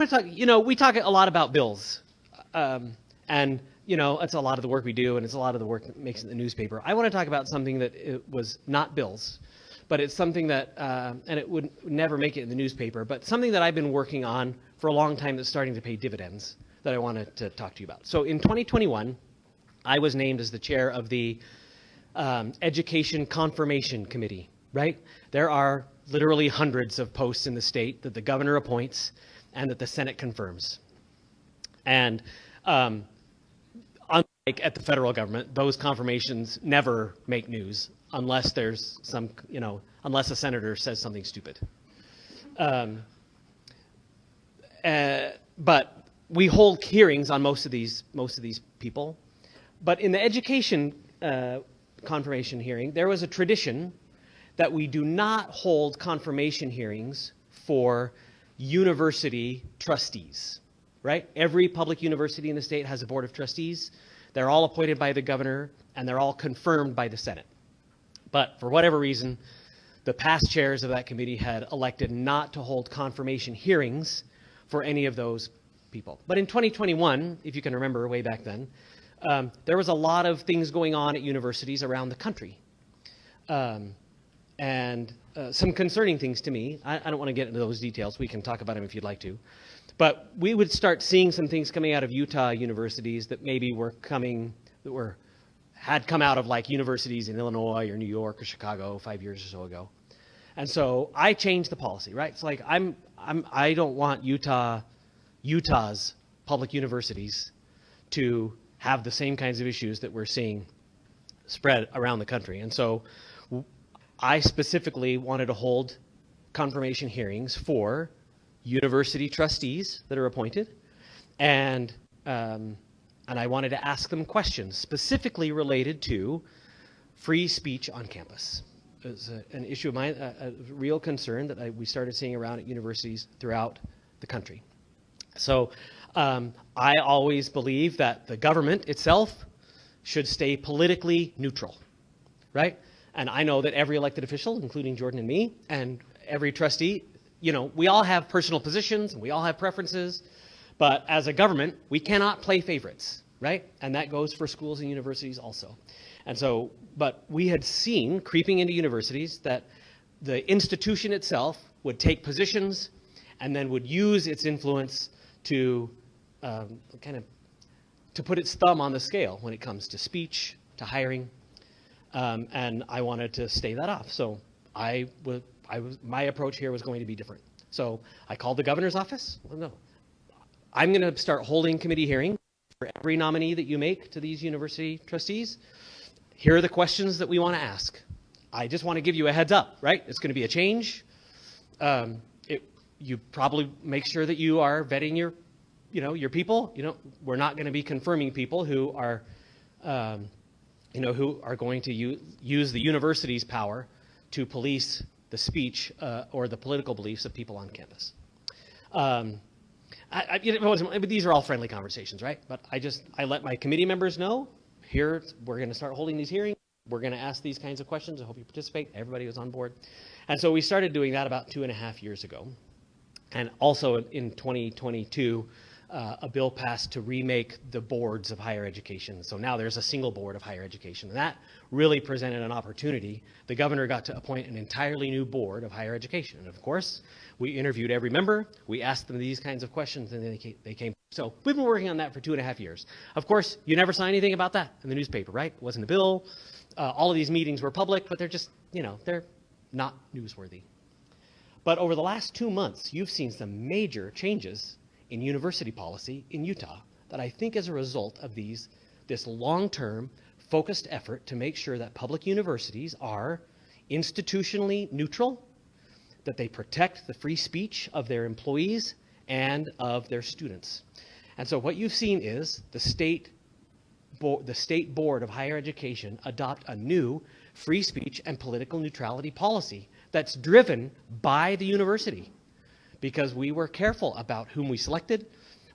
We talk a lot about bills, and it's a lot of the work we do, and it's a lot of the work that makes it in the newspaper. I want to talk about something that it was not bills, but it's something that, and it would never make it in the newspaper, but something that I've been working on for a long time that's starting to pay dividends that I wanted to talk to you about. So in 2021, I was named as the chair of the Education Confirmation Committee, right? There are literally hundreds of posts in the state that the governor appoints and that the Senate confirms. And unlike at the federal government, those confirmations never make news unless there's some, unless a senator says something stupid. But we hold hearings on most of these people. But in the education confirmation hearing, there was a tradition that we do not hold confirmation hearings for university trustees, right? Every public university in the state has a board of trustees. They're all appointed by the governor, and they're all confirmed by the Senate. But for whatever reason, the past chairs of that committee had elected not to hold confirmation hearings for any of those people. But in 2021, if you can remember way back then, there was a lot of things going on at universities around the country. And some concerning things to me. I don't want to get into those details. We can talk about them if you'd like to. But we would start seeing some things coming out of Utah universities that maybe had come out of like universities in Illinois or New York or Chicago 5 years or so ago. And so I changed the policy, right? It's like I don't want Utah's public universities to have the same kinds of issues that we're seeing spread around the country. And so I specifically wanted to hold confirmation hearings for university trustees that are appointed, and I wanted to ask them questions specifically related to free speech on campus. It was an issue of mine, a real concern that we started seeing around at universities throughout the country. So I always believe that the government itself should stay politically neutral, right? And I know that every elected official, including Jordan and me, and every trustee, we all have personal positions and we all have preferences, but as a government, we cannot play favorites, right? And that goes for schools and universities also. And so, but we had seen creeping into universities that the institution itself would take positions and then would use its influence to to put its thumb on the scale when it comes to speech, to hiring. And I wanted to stay that off. So my approach here was going to be different. So I called the governor's office. Well, no, I'm going to start holding committee hearings for every nominee that you make to these university trustees. Here are the questions that we want to ask. I just want to give you a heads up, right? It's going to be a change. You probably make sure that you are vetting your people. We're not going to be confirming people who are who are going to use the university's power to police the speech or the political beliefs of people on campus. These are all friendly conversations, right? But I let my committee members know, here, we're going to start holding these hearings. We're going to ask these kinds of questions. I hope you participate. Everybody was on board. And so we started doing that about 2.5 years ago. And also in 2022, a bill passed to remake the boards of higher education. So now there's a single board of higher education. And that really presented an opportunity. The governor got to appoint an entirely new board of higher education. And of course, we interviewed every member. We asked them these kinds of questions, and they came. So we've been working on that for 2.5 years. Of course, you never saw anything about that in the newspaper, right? It wasn't a bill. All of these meetings were public, but they're just, they're not newsworthy. But over the last 2 months, you've seen some major changes in university policy in Utah that I think is a result of this long-term focused effort to make sure that public universities are institutionally neutral, that they protect the free speech of their employees and of their students. And so what you've seen is the state board of higher education adopt a new free speech and political neutrality policy that's driven by the university, because we were careful about whom we selected.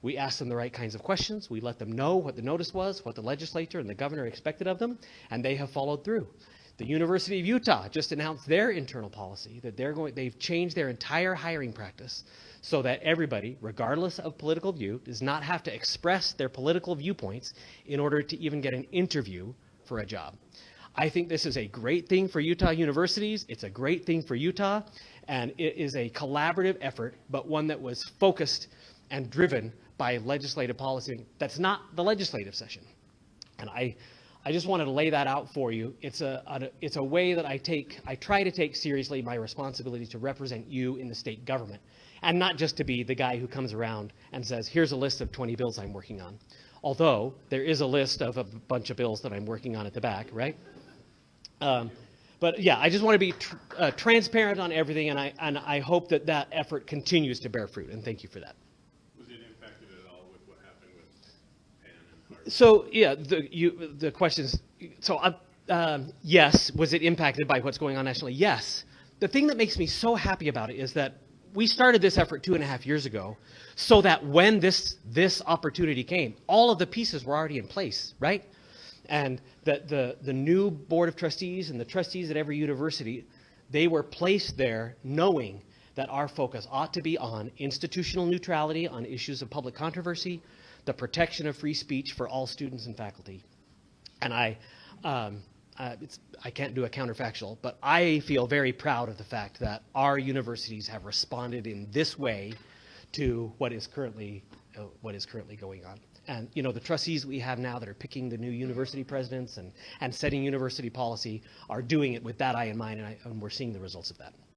We asked them the right kinds of questions. We let them know what the notice was, what the legislature and the governor expected of them, and they have followed through. The University of Utah just announced their internal policy that they've changed their entire hiring practice so that everybody, regardless of political view, does not have to express their political viewpoints in order to even get an interview for a job. I think this is a great thing for Utah universities. It's a great thing for Utah, and it is a collaborative effort, but one that was focused and driven by legislative policy. That's not the legislative session. And I just wanted to lay that out for you. It's a way that I try to take seriously my responsibility to represent you in the state government, and not just to be the guy who comes around and says, here's a list of 20 bills I'm working on. Although there is a list of a bunch of bills that I'm working on at the back, right? But yeah, I just want to be transparent on everything, and I hope that that effort continues to bear fruit, and thank you for that. Was it impacted at all with what happened with Penn and Hart? So yeah, the questions. So yes, was it impacted by what's going on nationally? Yes. The thing that makes me so happy about it is that we started this effort 2.5 years ago, so that when this opportunity came, all of the pieces were already in place, right? And that the new board of trustees and the trustees at every university, they were placed there knowing that our focus ought to be on institutional neutrality on issues of public controversy, the protection of free speech for all students and faculty. And I can't do a counterfactual, but I feel very proud of the fact that our universities have responded in this way to what is currently going on. And you know, the trustees we have now that are picking the new university presidents and setting university policy are doing it with that eye in mind, and we're seeing the results of that.